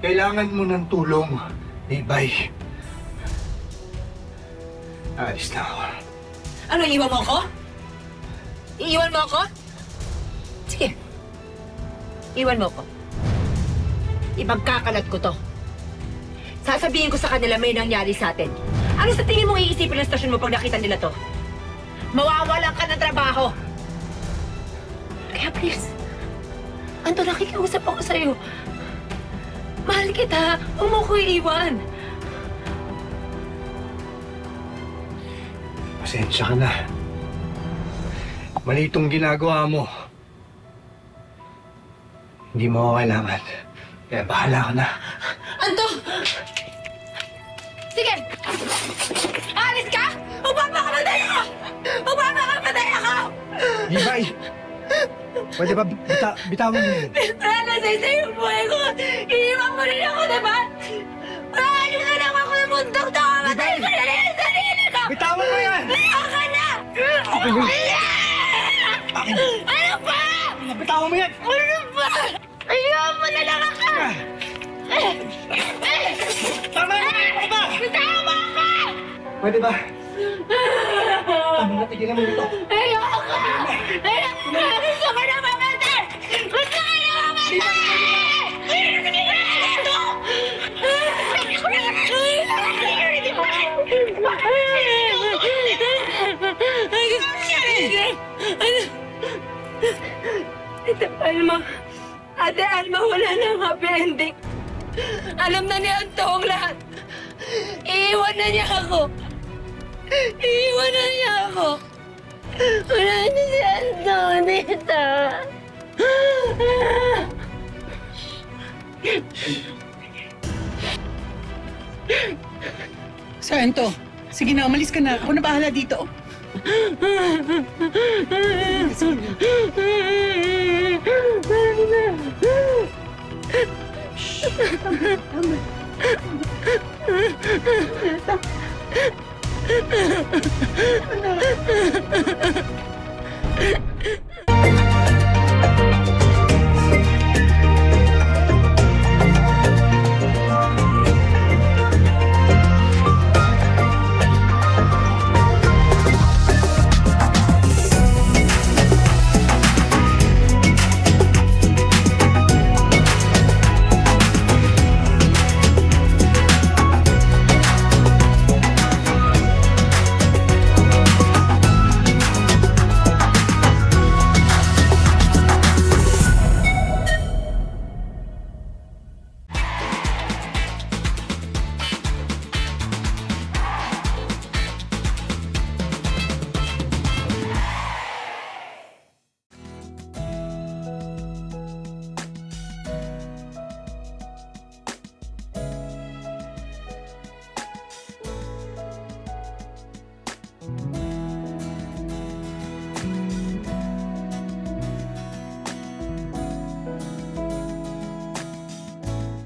Kailangan mo ng tulong, Ibay. Alis na ako. Ano, iiwan mo ako? Iiwan mo ako? Sige. Iwan mo ako. Ipagkakalat ko to. Sasabihin ko sa kanila may nangyari sa atin. Ano sa tingin mong iisipin ng stasyon mo pag nakita nila to? Mawawalan ka ng trabaho. Kaya please, Anto, nakikiusap ako sa'yo. Mahal kita. Huwag mo ko iiwan. Pasensya ka na. Mali itong ginagawa mo. Hindi mo ako kailangan. Kaya bahala ka na. Anto! Sige! Alis ka! Magpapakamatay ako! Magpapakamatay ako! Ibay! Pwede ba bitawan mo yun? Wala sa'yo yung buhay ko! Iniwan mo rin ako, diba? Wala ka lang ako ng mundok to! Matay ko na rin ang sarili ko! Bitawan mo yan! Ayoko na! Ano ba? Bitawan mo yan! Ano ba? Ayoko mo na lang ako! Tama na! Ano ba? Bitawan mo ako! Pwede ba? Tama na, tigilan mo ito. Ayoko! Ayoko! Gusto ko na mamatay! Gusto ko na mamatay! Ate Alma, wala nang happy ending. Alam na niya ang lahat. Iiwan na niya ako. Iiwan na niya ako. Wala na si Anto dito. Santo, sige na, umalis ka na. Ako na bahala dito.